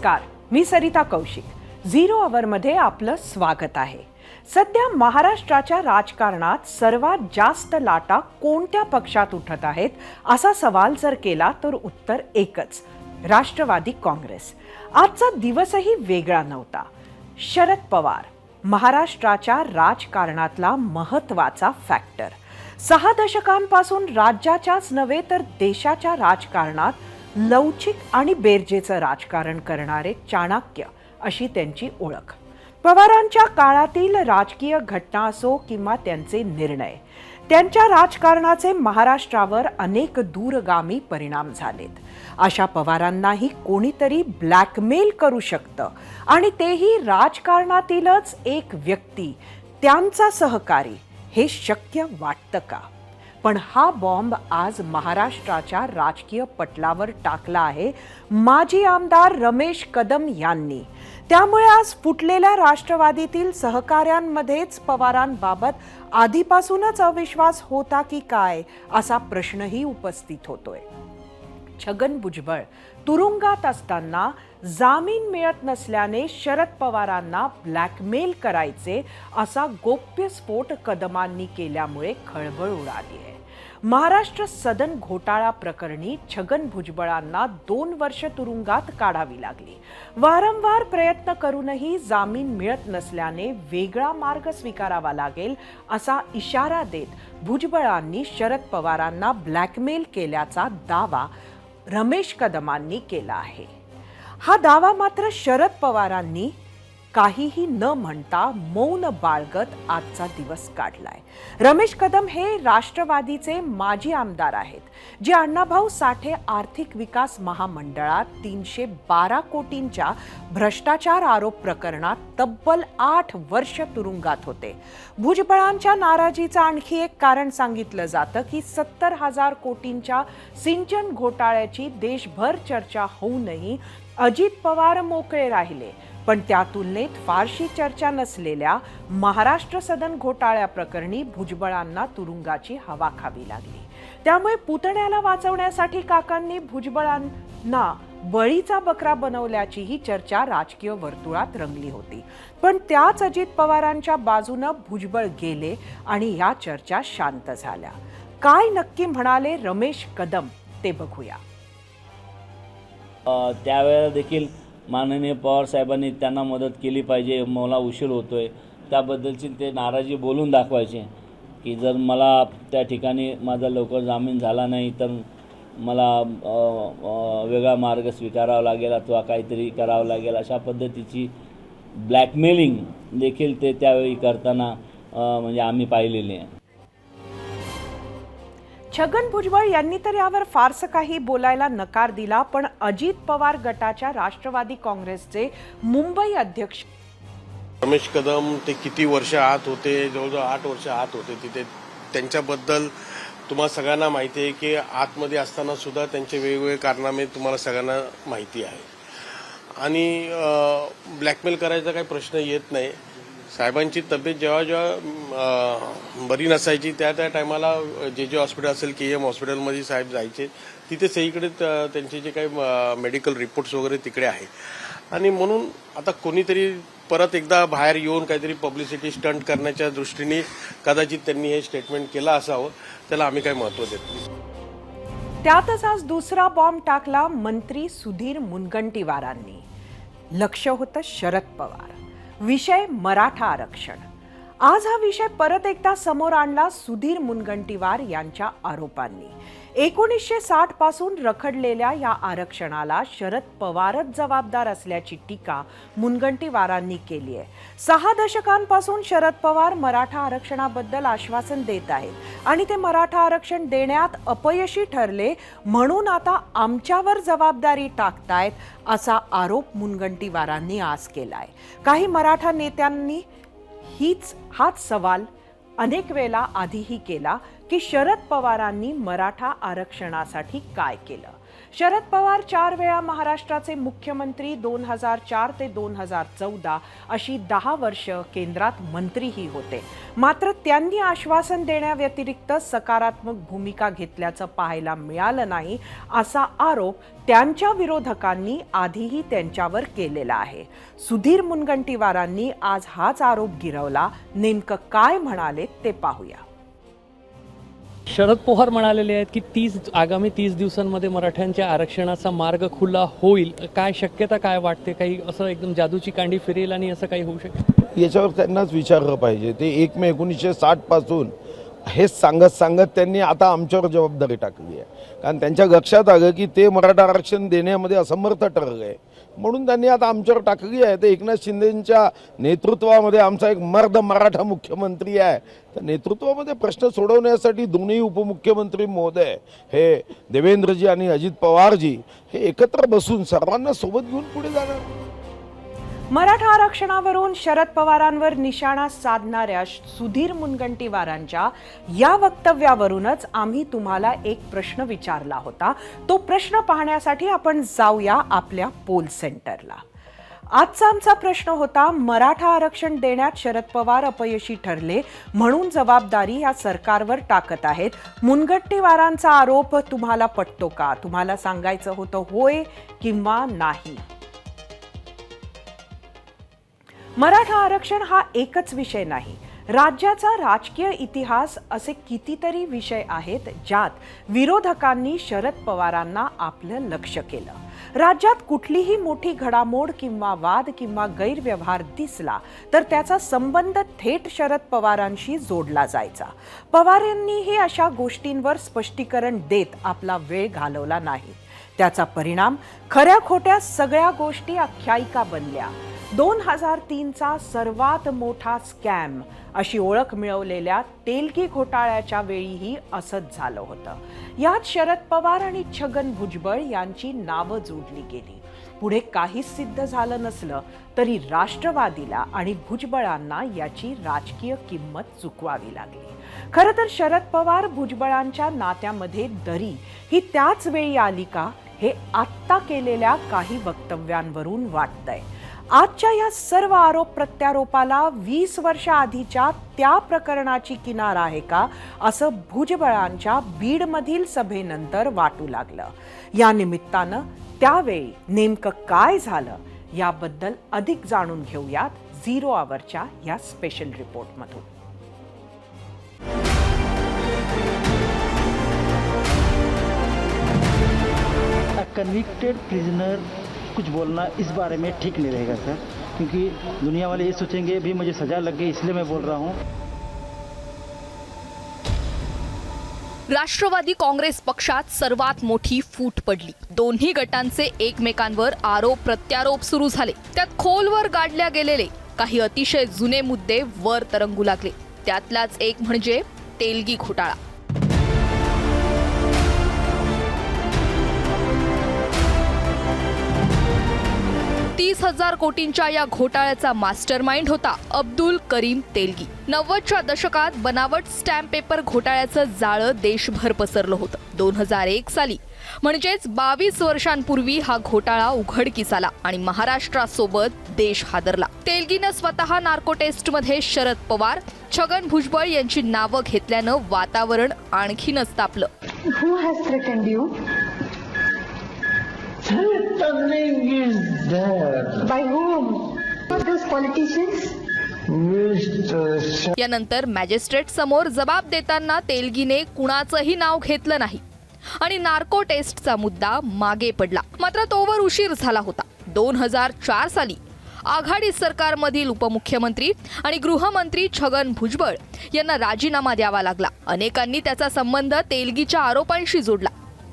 नमस्कार, मी सरिता कौशिक। झिरो अवरमध्ये आपलं स्वागत आहे। सध्या महाराष्ट्राच्या राजकारणात सर्वात जास्त लाटा कोणत्या पक्षात उठत आहेत असा सवाल जर केला तर उत्तर एकच, राष्ट्रवादी काँग्रेस। आजचा दिवसही वेगळा नव्हता। शरद पवार महाराष्ट्राच्या राजकारणातला महत्त्वाचा फॅक्टर। 6 दशकांपासून राज्याच्याच नव्हे तर देशाच्या राजकारणात लवचिक आणि बेरजेचं राजकारण करणारे चाणक्य अशी त्यांची ओळख। पवारांच्या काळातील राजकीय घटना असो किंवा त्यांचे निर्णय, त्यांच्या राजकारणाचे महाराष्ट्रावर अनेक दूरगामी परिणाम झालेत। अशा पवारांनाही कोणीतरी ब्लॅकमेल करू शकतं आणि तेही राजकारणातीलच एक व्यक्ती, त्यांचा सहकारी। हे शक्य वाटतं का? पण हा बॉम्ब आज महाराष्ट्राच्या राजकीय पटलावर टाकला आहे माजी आमदार रमेश कदम यांनी। त्यामुळे आज फुटलेल्या राष्ट्रवादीतील सहकाऱ्यांमध्येच पवारांबाबत आधीपासूनच अविश्वास होता की काय असा प्रश्नही उपस्थित होतोय। छगन भुजबळ तुरुंगात असताना जामीन मिळत नसल्याने शरद पवारांना ब्लॅकमेल करायचे असा गोप्यस्फोट कदमांनी केल्यामुळे खळबळ उडाली आहे। महाराष्ट्र सदन घोटाळा प्रकरणी छगन भुजबळांना 2 वर्ष तुरुंगात काढावी लागली। वारंवार प्रयत्न करूनही जामीन मिळत नसल्याने वेगळा मार्ग स्वीकारावा लागेल असा इशारा देत भुजबळांनी शरद पवारांना ब्लॅकमेल केल्याचा दावा रमेश कदमांनी केला आहे। हा दावा मात्र शरद पवारांनी काहीही न म्हणता मौन बाळगत आजचा दिवस काढलाय। रमेश कदम हे राष्ट्रवादीचे माजी आमदार आहेत, जे अण्णाभाऊ साठे आर्थिक विकास महामंडळात 312 कोटींच्या भ्रष्टाचार आरोप प्रकरणात तब्बल 8 वर्ष तुरुंगात होते। भुजबळांच्या नाराजीचं आणखी एक कारण सांगितलं जातं की 70,000 कोटींच्या सिंचन घोटाळ्याची देशभर चर्चा होऊनही अजित पवार मोकळे राहिले। पण त्या तुलनेत फारशी चर्चा नसलेल्या महाराष्ट्र सदन घोटाळ्याप्रकरणी भुजबळांना तुरुंगाची हवा खावी लागली। त्यामुळे पुतण्याला वाचवण्यासाठी काकांनी भुजबळांना बळीचा बकरा बनवल्याचीही चर्चा राजकीय वर्तुळात रंगली होती। पण त्याच अजित पवारांच्या बाजूने भुजबळ गेले आणि या चर्चा शांत झाल्या। काय नक्की म्हणाले रमेश कदम ते बघूया। त्यावेळेला देखील माननीय पवार साहेबांनी त्यांना मदत केली पाहिजे, मला उशीर होतोय, त्याबद्दलची ते नाराजी बोलून दाखवायचे की जर मला त्या ठिकाणी माझा लवकर जामीन झाला नाही तर मला वेगळा मार्ग स्वीकारावा लागेल अथवा काहीतरी करावं लागेल, अशा पद्धतीची ब्लॅकमेलिंग देखील ते त्यावेळी करताना म्हणजे आम्ही पाहिलेले आहे। छगन भुजबळ यांनी तर यावर फारसं काही बोलायला नकार दिला, पण अजित पवार गटाच्या राष्ट्रवादी काँग्रेसचे मुंबई अध्यक्ष रमेश कदम ते किती वर्ष आत होते, जवळजवळ 8 वर्ष आत होते तिथे। त्यांच्याबद्दल तुम्हाला सगळ्यांना माहिती आहे की आतमध्ये असताना सुद्धा त्यांचे वेगवेगळे कारनामे तुम्हाला सगळ्यांना माहिती आहे आणि ब्लॅकमेल करायचा काही प्रश्न येत नाही। साहेबांची तब्येत जेव्हा बरी नसायची त्या टायमाला जे हॉस्पिटल असेल KM हॉस्पिटलमध्ये साहेब जायचे, तिथे सगळीकडे त्यांचे जे काही मेडिकल रिपोर्ट्स वगैरे तिकडे आहे आणि म्हणून आता कोणीतरी परत एकदा बाहेर येऊन काहीतरी पब्लिसिटी स्टंट करण्याच्या दृष्टीने कदाचित त्यांनी हे स्टेटमेंट केलं असावं, त्याला आम्ही काही महत्त्व देत नाही। त्यातच आज दुसरा बॉम्ब टाकला मंत्री सुधीर मुनगंटीवारांनी। लक्ष होतं शरद पवार, विषय मराठा आरक्षण। आज हा विषय परत एकदा समोर आणला सुधीर मुनगंटीवार यांच्या आरोपांनी। 1960 पासून रखडलेल्या या आरक्षणाला शरद पवारच जबाबदार असल्याची टीका मुनगंटीवारांनी केली आहे। 6 दशकांपासून शरद पवार मराठा आरक्षणाबद्दल आश्वासन देत आहेत आणि ते मराठा आरक्षण देण्यात अपयशी ठरले म्हणून आता आमच्यावर जबाबदारी टाकतायत असा आरोप मुनगंटीवारांनी आज केलाय। काही मराठा नेत्यांनी हाच सवाल अनेक वेळा आधीही केला की शरद पवारांनी मराठा आरक्षणासाठी काय केलं. शरद पवार 4 वेळा महाराष्ट्राचे मुख्यमंत्री, 2004 ते 2014 अशी 10 वर्ष केंद्रात मंत्रीही होते. मात्र त्यांनी आश्वासन देण्याव्यतिरिक्त सकारात्मक भूमिका घेतल्याचं पाहायला मिळालं नाही, असा आरोप त्यांच्या विरोधकांनी आधीही त्यांच्यावर केलेला आहे. सुधीर मुनगंटीवारांनी आज हाच आरोप गिरवला. नेमकं काय म्हणाले ते पाहूया. शरद पवार म्हणालेले आहेत की आगामी 30 दिवसांमध्ये मराठ्यांच्या आरक्षणाचा मार्ग खुला होईल. काय शक्यता काय वाटते? काही असं एकदम जादूची कांडी फिरेल आणि असं काही होऊ शकेल? याच्यावर त्यांनाच विचारलं पाहिजे. ते 1 मे 1960 पासून हेच सांगत त्यांनी आता आमच्यावर जबाबदारी टाकली आहे. कारण त्यांच्या लक्षात आलं की ते मराठा आरक्षण देण्यामध्ये असमर्थ ठरले, म्हणून त्यांनी आता आमच्यावर टाकली आहे. ते एकनाथ शिंदेंच्या नेतृत्वामध्ये आमचा एक मर्द मराठा मुख्यमंत्री आहे. त्या नेतृत्वामध्ये प्रश्न सोडवण्यासाठी दोन्ही उपमुख्यमंत्री महोदय हे देवेंद्रजी आणि अजित पवारजी हे एकत्र बसून सर्वांना सोबत घेऊन पुढे जाणार. मराठा आरक्षणावरून शरद पवारांवर निशाणा साधणाऱ्या सुधीर मुनगंटीवारांच्या या वक्तव्यावरूनच आम्ही तुम्हाला एक प्रश्न विचारला होता. तो प्रश्न पाहण्यासाठी आपण जाऊया आपल्या पोल सेंटरला. आजचा आमचा प्रश्न होता, मराठा आरक्षण देण्यात शरद पवार अपयशी ठरले म्हणून जबाबदारी या सरकारवर टाकत आहेत. मुनगंटीवारांचा आरोप तुम्हाला पटतो का? तुम्हाला सांगायचं होतं होय किंवा नाही. मराठा आरक्षण हा एकच विषय नाही. राज्याचा राजकीय इतिहास असे कितीतरी विषय आहेत ज्यात विरोधकांनी शरद पवारांना आपलं लक्ष केलं. राज्यात कुठलीही मोठी घडामोड किंवा वाद किंवा गैरव्यवहार दिसला तर त्याचा संबंध थेट शरद पवारांशी जोडला जायचा. पवार यांनीही अशा गोष्टींवर स्पष्टीकरण देत आपला वेळ घालवला नाही. त्याचा परिणाम खऱ्या खोट्या सगळ्या गोष्टी आख्यायिका बनल्या. 2003चा सर्वात मोठा स्कॅम अशी ओळख मिळवलेल्या तेलगी घोटाळ्याच्या वेळीही असंच झालं होतं. यात शरद पवार आणि छगन भुजबळ यांची नावं जोडली गेली. पुढे काहीच सिद्ध झालं नसलं तरी राष्ट्रवादीला आणि भुजबळांना याची राजकीय किंमत चुकवावी लागली. खरं तर शरद पवार भुजबळांच्या नात्यामध्ये दरी ही त्याच वेळी आली का, हे आत्ता केलेल्या काही वक्तव्यांवरून वाटतंय. आजच्या या सर्व आरोप प्रत्यारोपाला 20 वर्षाआधीच्या त्या प्रकरणाची किनार आहे का, असं भुजबळांच्या बीडमधील सभेनंतर वाटू लागलं. या निमित्तानं त्यावेळी नेमकं काय झालं याबद्दल अधिक जाणून घेऊयात 0 आवरच्या या स्पेशल रिपोर्टमधून. कन्विक्टेड प्रिजनर कुछ बोलना इस बारे में ठीक नहीं रहेगा सर, क्योंकि दुनिया वाले ये सोचेंगे भी मुझे सजा लग गई इसलिए मैं बोल रहा हूँ. राष्ट्रवादी काँग्रेस पक्षात सर्वात मोठी फूट पडली. दोन्ही गटांचे एकमेकांवर आरोप प्रत्यारोप सुरू झाले. त्यात खोलवर गाडल्या गेलेले काही अतिशय जुने मुद्दे वर तरंगू लागले. त्यातलाच एक म्हणजे तेलगी घोटाळा. 30,000 कोटींच्या या घोटाळ्याचा मास्टरमाइंड होता अब्दुल करीम तेलगी. 90च्या दशकात बनावट स्टॅम्प पेपर घोटाळ्याचं जाळं देशभर पसरलं होतं. 2001 साली म्हणजेच 22 वर्षांपूर्वी हा घोटाळा उघडकीस आला आणि महाराष्ट्रासोबत देश हादरला. तेलगीनं स्वतः नार्को टेस्टमध्ये शरद पवार, छगन भुजबळ यांची नावं घेतल्यानं वातावरण आणखीनच तापलं. Who has threatened you? Threatening is there. By whom? Not those politicians? Mr. यानंतर मॅजिस्ट्रेट समोर जबाब देताना तेलगीने कुणाचंही नाव घेतलं नाही आणि नार्को टेस्टचा मुद्दा मागे पडला. मात्र तोवर उशीर झाला होता. 2004 साली आघाडी सरकारमधील उपमुख्यमंत्री आणि गृहमंत्री छगन भुजबळ यांना राजीनामा द्यावा लागला. अनेकांनी त्याचा संबंध तेलगीच्या आरोपांशी जोडला.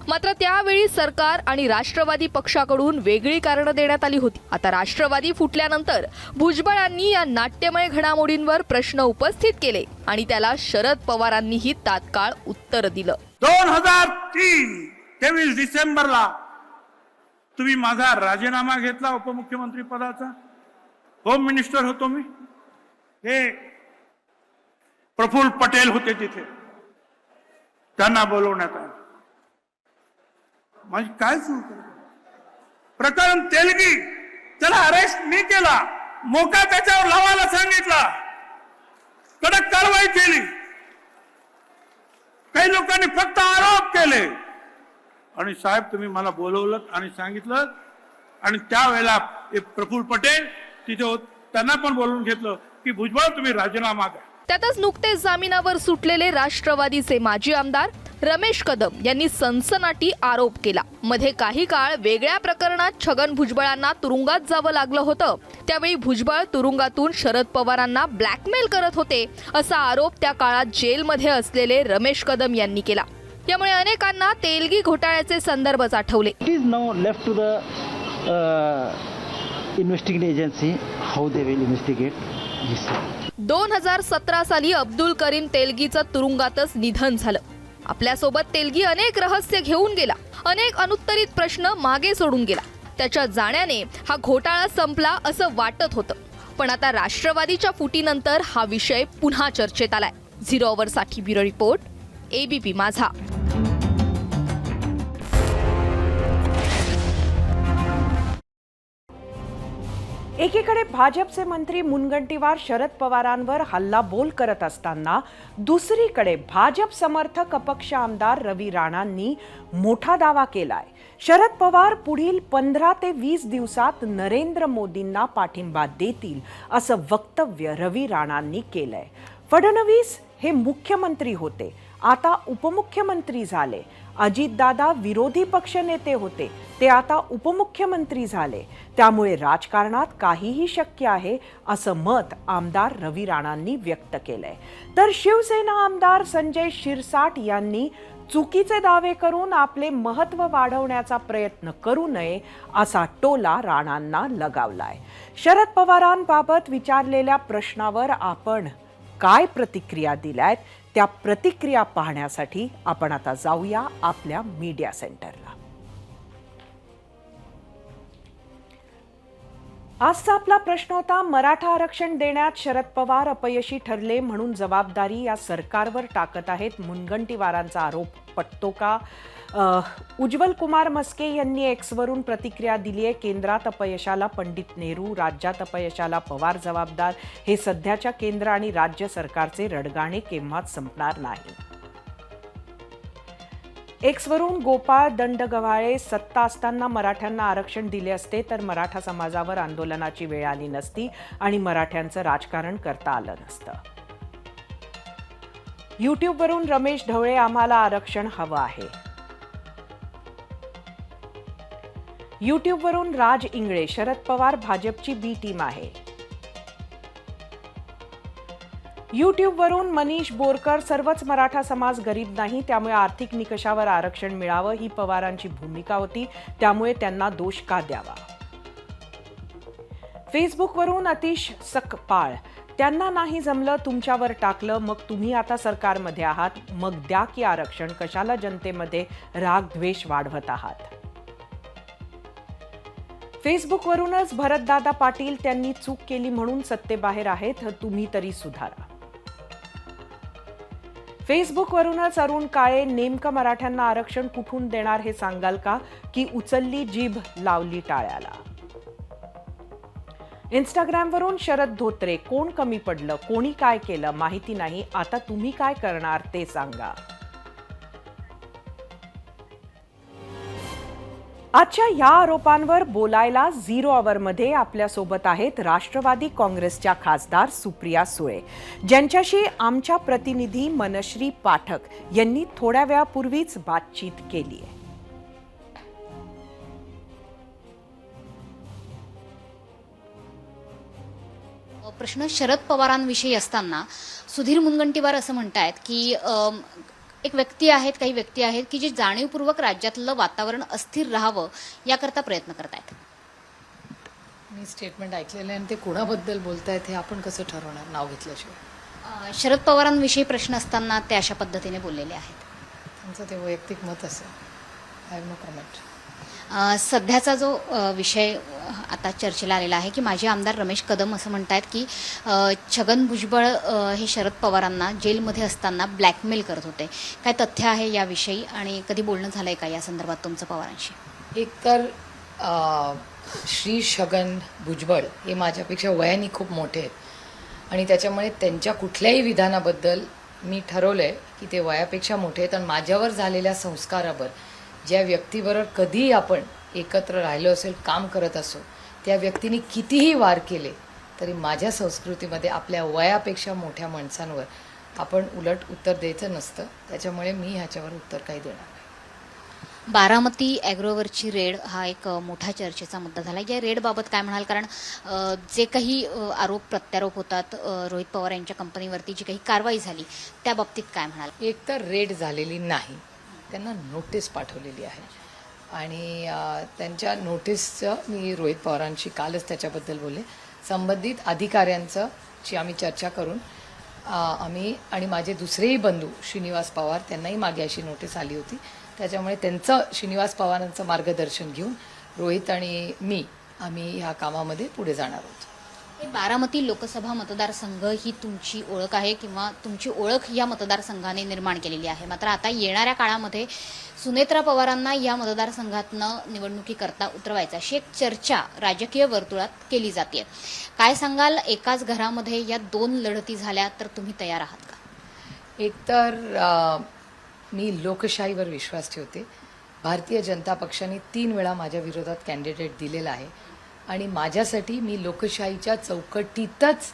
मात्र त्यावेळी सरकार आणि राष्ट्रवादी पक्षाकडून वेगळी कारणं देण्यात आली होती. आता राष्ट्रवादी फुटल्यानंतर भुजबळांनी या नाट्यमय घडामोडींवर प्रश्न उपस्थित केले आणि त्याला शरद पवारांनीही तात्काळ उत्तर दिलं. 23 डिसेंबरला तुम्ही माझा राजीनामा घेतला उपमुख्यमंत्री पदाचा. होम मिनिस्टर होतो मी. हे प्रफुल्ल पटेल होते तिथे. त्यांना बोलवण्यात आलं. माझी काय चूक आहे? प्रकरण तेलगी, त्याला अरेस्ट मी केला, मोका त्याच्यावर लावायला सांगितला, कडक कारवाई केली. काही लोकांनी फक्त आरोप केले. आणि साहेब तुम्ही मला बोलवलं आणि सांगितलं, आणि त्यावेळेला प्रफुल्ल पटेल तिथे त्यांना पण बोलवून घेतलं की भुजबळ तुम्ही राजीनामा द्या. त्यातच नुकतेच जामिनावर सुटलेले राष्ट्रवादीचे माजी आमदार रमेश कदम यांनी सनसनाटी आरोप केला. मध्ये काही काळ वेगळ्या प्रकरणात छगन भुजबळांना तुरुंगात जावं लागलं होतं. त्यावेळी भुजबळ तुरुंगातून शरद पवारांना ब्लॅकमेल करत होते असा आरोप त्या काळात जेलमध्ये असलेले रमेश कदम यांनी केला. यामुळे अनेकांना तेलगी घोटाळ्याचे संदर्भच आठवले. It is now left to the investigating agency how they will investigate this. 2017 साली अब्दुल करीम तेलगीचं तुरुंगातच निधन झालं. आपल्यासोबत तेलगी अनेक रहस्य घेऊन गेला, अनेक अनुत्तरित प्रश्न मागे सोडून गेला. त्याच्या जाण्याने हा घोटाळा संपला असं वाटत होतं. पण आता राष्ट्रवादीच्या फुटीनंतर हा विषय पुन्हा चर्चेत आलाय. 0 आवरसाठी ब्युरो रिपोर्ट, ABP माझा. एकीकडे भाजपचे मंत्री मुनगंटीवार शरद पवारांवर हल्लाबोल करत असताना दुसरीकडे भाजप समर्थक अपक्ष आमदार रवी राणांनी मोठा दावा केलाय. शरद पवार पुढील 15 ते 20 दिवसात नरेंद्र मोदींना पाठिंबा देतील असं वक्तव्य रवी राणांनी केलंय. फडणवीस हे मुख्यमंत्री होते, आता उपमुख्यमंत्री झाले. अजितदादा विरोधी पक्षनेते होते, ते आता उपमुख्यमंत्री झाले. त्यामुळे राजकारणात काहीही शक्य आहे असं मत आमदार रवी राणांनी व्यक्त केलंय. तर शिवसेना आमदार संजय शिरसाट यांनी चुकीचे दावे करून आपले महत्त्व वाढवण्याचा प्रयत्न करू नये असा टोला राणांना लगावलाय. शरद पवारांबाबत विचारलेल्या प्रश्नावर आपण काय प्रतिक्रिया दिल्यात त्या प्रतिक्रिया पाहण्यासाठी आपण आता जाऊया आपल्या मीडिया सेंटरला. आजचा आपला प्रश्न होता, मराठा आरक्षण देण्यात शरद पवार अपयशी ठरले म्हणून जबाबदारी या सरकारवर टाकत आहेत. मुनगंटीवारांचा आरोप पटतो का? उज्ज्वल कुमार मस्के यांनी एक्सवरून प्रतिक्रिया दिली आहे. केंद्रात अपयशाला पंडित नेहरू, राज्यात अपयशाला पवार जबाबदार. हे सध्याच्या केंद्र आणि राज्य सरकारचे रडगाणे केव्हाच संपणार नाही. एक्सवरून गोपाळ दंडगव्हाळे, सत्ता असताना मराठ्यांना आरक्षण दिले असते तर मराठा समाजावर आंदोलनाची वेळ आली नसती आणि मराठ्यांचं राजकारण करता आलं नसतं. यूट्यूबवरून रमेश ढवळे, आम्हाला आरक्षण हवं आहे. यूट्यूबवरून राज इंगळे, शरद पवार भाजपची बी टीम आहे. यूट्यूबवरून मनीष बोरकर, सर्वच मराठा समाज गरीब नाही, त्यामुळे आर्थिक निकषावर आरक्षण मिळावं ही पवारांची भूमिका होती, त्यामुळे त्यांना दोष का द्यावा. फेसबुकवरून अतिश सकपाळ, त्यांना नाही जमलं, तुमच्यावर टाकलं, मग तुम्ही आता सरकारमध्ये आहात, मग द्या की आरक्षण, कशाला जनतेमध्ये राग द्वेष वाढवत आहात. फेसबुकवरूनच भरतदादा पाटील, त्यांनी चूक केली म्हणून सत्तेबाहेर आहेत, तुम्ही तरी सुधारा. फेसबुकवरूनच अरुण काळे, नेमकं मराठ्यांना आरक्षण कुठून देणार हे सांगाल का, की उचलली जीभ लावली टाळ्याला. इंस्टाग्रामवरून शरद धोत्रे, कोण कमी पडलं, कोणी काय केलं माहिती नाही, आता तुम्ही काय करणार ते सांगा. आजच्या या आरोपांवर बोलायला 0 आवरमध्ये आपल्यासोबत आहेत राष्ट्रवादी काँग्रेसच्या खासदार सुप्रिया सुळे, ज्यांच्याशी आमच्या प्रतिनिधी मनश्री पाठक यांनी थोड्या वेळापूर्वीच बातचीत केली आहे. प्रश्न शरद पवारांविषयी असताना सुधीर मुनगंटीवार असं म्हणतायत की एक व्यक्ती आहेत, काही व्यक्ती आहेत की जे जाणीवपूर्वक राज्यातलं वातावरण अस्थिर राहावं याकरता प्रयत्न करतायत. मी स्टेटमेंट ऐकलेलं आहे आणि ते कुणाबद्दल बोलतायत हे आपण कसं ठरवणार नाव घेतल्याशिवाय. शरद पवारांविषयी प्रश्न असताना ते अशा पद्धतीने बोललेले आहेत. त्यांचं ते वैयक्तिक मत असेल. I have no comment. सध्याचा जो विषय आता चर्चेला आलेला आहे की माजी आमदार रमेश कदम असं म्हणतात की छगन भुजबळ हे शरद पवारांना जेलमध्ये असताना ब्लॅकमेल करत होते. काय तथ्य आहे याविषयी आणि कधी बोलणं झालं आहे का या संदर्भात तुमचं पवारांशी? एकतर श्री छगन भुजबळ हे माझ्यापेक्षा वयाने खूप मोठे आहेत आणि त्याच्यामुळे त्यांच्या कुठल्याही विधानाबद्दल मी ठरवलं आहे की ते वयापेक्षा मोठे आहेत आणि माझ्यावर झालेल्या संस्कारावर ज्या व्यक्तीबरोबर कधीही आपण एकत्र राहिलो असेल, काम करत असो, त्या व्यक्तीने कितीही वार केले तरी माझ्या संस्कृतीमध्ये आपल्या वयापेक्षा मोठ्या माणसांवर आपण उलट उत्तर द्यायचं नसतं. त्याच्यामुळे मी ह्याच्यावर उत्तर काही देणार नाही. बारामती ॲग्रोवरची रेड हा एक मोठा चर्चेचा मुद्दा झाला. या रेडबाबत काय म्हणाल? कारण जे काही आरोप प्रत्यारोप होतात, रोहित पवार यांच्या कंपनीवरती जी काही कारवाई झाली त्या बाबतीत काय म्हणाल? एक तर रेड झालेली नाही, त्यांना नोटीस पाठवलेली आहे आणि त्यांच्या नोटीसचं मी रोहित पवारांशी कालच त्याच्याबद्दल बोलले. संबंधित अधिकाऱ्यांची आम्ही चर्चा करून आम्ही आणि माझे दुसरेही बंधू श्रीनिवास पवार त्यांनाही मागे अशी नोटीस आली होती. त्याच्यामुळे त्यांचं श्रीनिवास पवारांचं मार्गदर्शन घेऊन रोहित आणि आम्ही ह्या कामामध्ये पुढे जाणार आहोत. बारामती लोकसभा मतदारसंघ ही तुमची ओळख आहे किंवा तुमची ओळख या मतदारसंघाने निर्माण केलेली आहे. मात्र आता येणाऱ्या काळामध्ये सुनेत्रा पवारांना या मतदारसंघातनं निवडणुकीकरता उतरवायचं अशी एक चर्चा राजकीय वर्तुळात केली जाते. काय सांगाल? एकाच घरामध्ये या 2 लढती झाल्या तर तुम्ही तयार आहात का? एकतर मी लोकशाहीवर विश्वास ठेवते. भारतीय जनता पक्षाने 3 वेळा माझ्या विरोधात कॅन्डिडेट दिलेला आहे आणि माझ्यासाठी मी लोकशाहीच्या चौकटीतच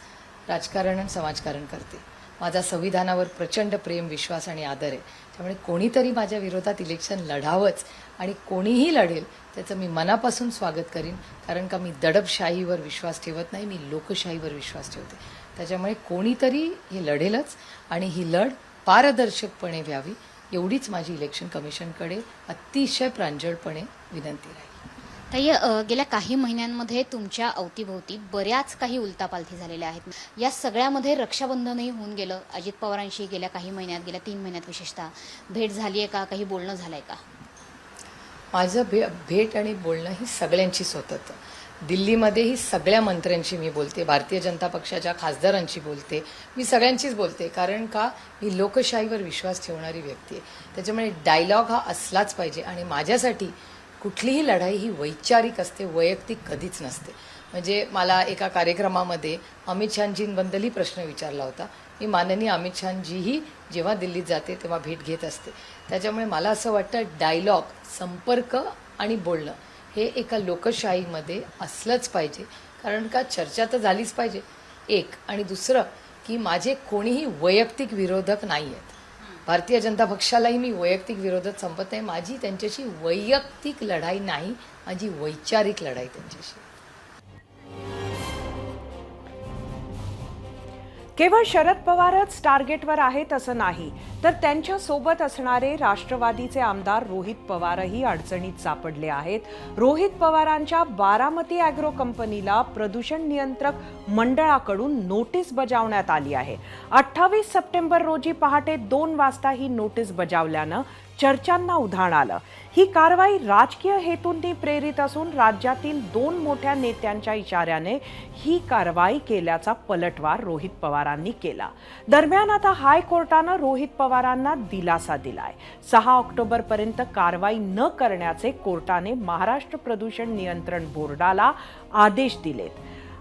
राजकारण आणि समाजकारण करते. माझा संविधानावर प्रचंड प्रेम, विश्वास आणि आदर आहे. त्यामुळे कोणीतरी माझ्या विरोधात इलेक्शन लढावंच आणि कोणीही लढेल त्याचं मी मनापासून स्वागत करीन. कारण का मी दडपशाहीवर विश्वास ठेवत नाही, मी लोकशाहीवर विश्वास ठेवते. त्याच्यामुळे कोणीतरी हे लढेलच आणि ही लढ पारदर्शकपणे व्हावी एवढीच माझी इलेक्शन कमिशनकडे अतिशय प्रांजळपणे विनंती राहील. ताई, गेल्या काही महिन्यांमध्ये तुमच्या अवतीभोवती बऱ्याच काही उलटापालथी झालेल्या आहेत. या सगळ्यामध्ये रक्षाबंधनही होऊन गेलं. अजित पवारांशी गेल्या काही महिन्यात, गेल्या 3 महिन्यात विशेषतः भेट झाली आहे का? काही बोलणं झालं आहे का? माझं भेट आणि बोलणं ही सगळ्यांचीच होतं. दिल्लीमध्येही सगळ्या मंत्र्यांशी मी बोलते, भारतीय जनता पक्षाच्या खासदारांशी बोलते, मी सगळ्यांचीच बोलते. कारण का मी लोकशाहीवर विश्वास ठेवणारी व्यक्ती आहे. त्याच्यामुळे डायलॉग हा असलाच पाहिजे आणि माझ्यासाठी कुठलीही लढाई ही वैचारिक असते, वैयक्तिक कधीच नसते. म्हणजे मला एका कार्यक्रमामध्ये अमित शहाजींबद्दलही प्रश्न विचारला होता. मी माननीय अमित शहाजीही जेव्हा दिल्लीत जाते तेव्हा भेट घेत असते. त्याच्यामुळे मला असं वाटतं डायलॉग, संपर्क आणि बोलणं हे एका लोकशाहीमध्ये असलंच पाहिजे. कारण का चर्चा तर झालीच पाहिजे एक, आणि दुसरं की माझे कोणीही वैयक्तिक विरोधक नाही आहेत. भारतीय जनता पक्षालाही मी वैयक्तिक विरोधक संपत नाही. माझी त्यांच्याशी वैयक्तिक लढाई नाही, माझी वैचारिक लढाई त्यांच्याशी. केवळ शरद पवारच टार्गेटवर आहेत असं नाही, तर त्यांच्या सोबत असणारे राष्ट्रवादीचे आमदार रोहित पवारही अडचणीत सापडले आहेत. रोहित पवारांच्या बारामती ॲग्रो कंपनीला प्रदूषण नियंत्रक मंडळाकडून नोटीस बजावण्यात आली आहे. 28 सप्टेंबर रोजी पहाटे 2 वाजता ही नोटीस बजावल्यानं चर्चांना उधाण आलं. ही कारवाई राजकीय हेतूंनी प्रेरित असून राज्यातील 2 मोठ्या नेत्यांच्या इशाऱ्याने ही कारवाई केल्याचा पलटवार रोहित पवारांनी केला. दरम्यान आता हायकोर्टानं रोहित पवारांना दिलासा दिलाय. 6 ऑक्टोबरपर्यंत कारवाई न करण्याचे कोर्टाने महाराष्ट्र प्रदूषण नियंत्रण बोर्डाला आदेश दिलेत.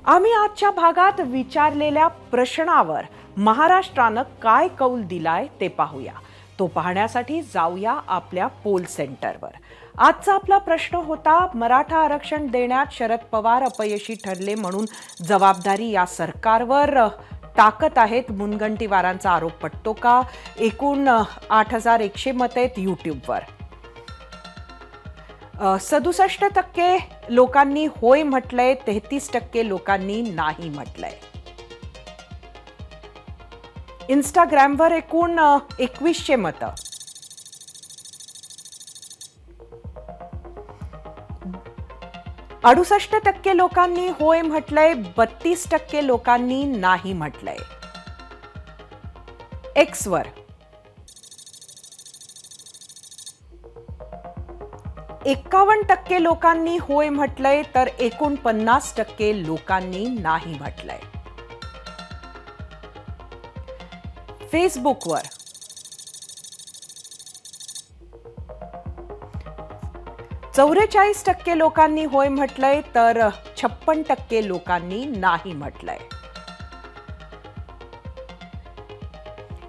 आम्ही आजच्या भागात विचारलेल्या प्रश्नावर महाराष्ट्रानं काय कौल दिलाय ते पाहूया. तो पाहण्यासाठी जाऊया आपल्या पोल सेंटरवर. आजचा आपला प्रश्न होता, मराठा आरक्षण देण्यात शरद पवार अपयशी ठरले म्हणून जबाबदारी या सरकारवर टाकत आहेत. मुनगंटीवारांचा आरोप पटतो का? एकूण 8100 मतं आहेत यूट्यूबवर. 67% लोकांनी होय म्हटलंय, 33% लोकांनी नाही म्हटलंय. इंस्टाग्रामवर एकूण 2100 मतं. 68% लोकांनी होय म्हटलंय, 32% लोकांनी नाही म्हटलंय. एक्सवर 51% लोकांनी होय म्हटलंय तर 49% लोकांनी नाही म्हटलंय. फेसबुकवर 44% लोकांनी होय म्हटलंय तर 56% लोकांनी नाही म्हटलंय.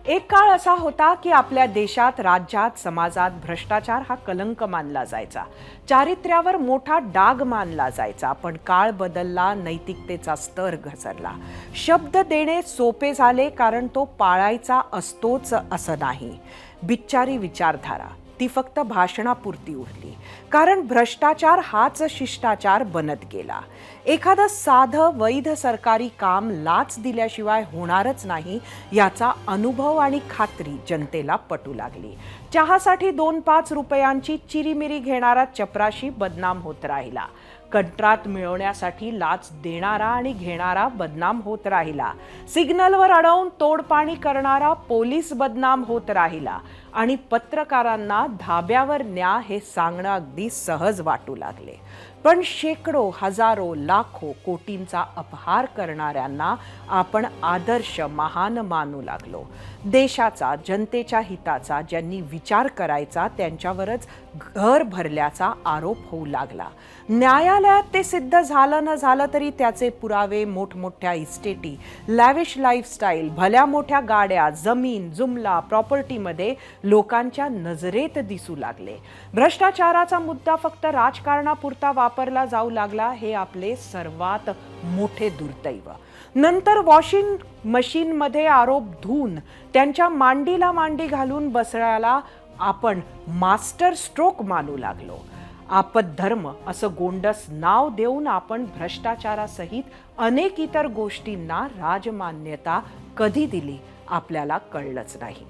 एक काळ असा होता की आपल्या देशात, राज्यात, समाजात भ्रष्टाचार हा कलंक मानला जायचा, चारित्र्यावर मोठा डाग मानला जायचा. पण काळ बदलला, नैतिकतेचा स्तर घसरला. शब्द देणे सोपे झाले कारण तो पाळायचा असतोच असं नाही. बिच्चारी विचारधारा ती फक्त भाषणापुरती उरली कारण भ्रष्टाचार हाच शिष्टाचार बनत गेला. एखादं साधं वैध सरकारी काम लाच दिल्याशिवाय होणारच नाही याचा अनुभव आणि खात्री जनतेला पटू लागली. चहासाठी 2-5 रुपयांची चिरीमिरी घेणारा चपराशी बदनाम होत राहिला. कंत्राट मिळवण्यासाठी लाच देणारा आणि घेणारा बदनाम होत राहिला. सिग्नलवर अडवून तोडपाणी करणारा पोलीस बदनाम होत राहिला. आणि पत्रकारांना धाब्यावर न्या हे सांगणं अगदी सहज वाटू लागले. पण शेकडो, हजारो, लाखो, कोटींचा अपहार करणाऱ्यांना आपण आदर्श, महान मानू लागलो. देशाचा, जनतेच्या हिताचा ज्यांनी विचार करायचा त्यांच्यावरच घर भरल्याचा आरोप होऊ लागला. न्यायालयात ते सिद्ध झालं न झालं तरी त्याचे पुरावे मोठमोठ्या इस्टेटी, लॅविश लाईफस्टाईल, भल्या मोठ्या गाड्या, जमीन, जुमला, प्रॉपर्टीमध्ये लोकांच्या नजरेत दिसू लागले. भ्रष्टाचाराचा मुद्दा फक्त राजकारणापुरता वापरला जाऊ लागला हे आपले सर्वात मोठे दुर्दैव. नंतर वॉशिंग मशीनमध्ये आरोप धुवून त्यांच्या मांडीला मांडी घालून बसण्याला आपण मास्टर स्ट्रोक मानू लागलो. आपद्धर्म असं गोंडस नाव देऊन आपण भ्रष्टाचारासहित अनेक इतर गोष्टींना राजमान्यता कधी दिली आपल्याला कळलंच नाही.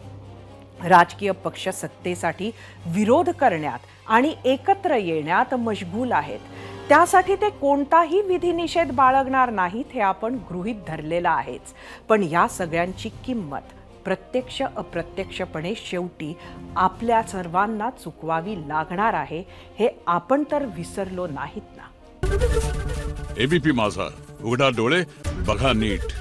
राजकीय पक्ष सत्तेसाठी विरोध करण्यात आणि एकत्र येण्यात मशगूल आहेत. त्यासाठी ते कोणताही विधिनिषेध बाळगणार नाहीत हे आपण गृहीत धरलेलं आहेच. पण या सगळ्यांची किंमत प्रत्यक्ष अप्रत्यक्षपणे शेवटी आपल्या सर्वांना चुकवावी लागणार आहे हे आपण तर विसरलो नाहीत ना. एबीपी माझा, उघडा डोळे बघा नीट.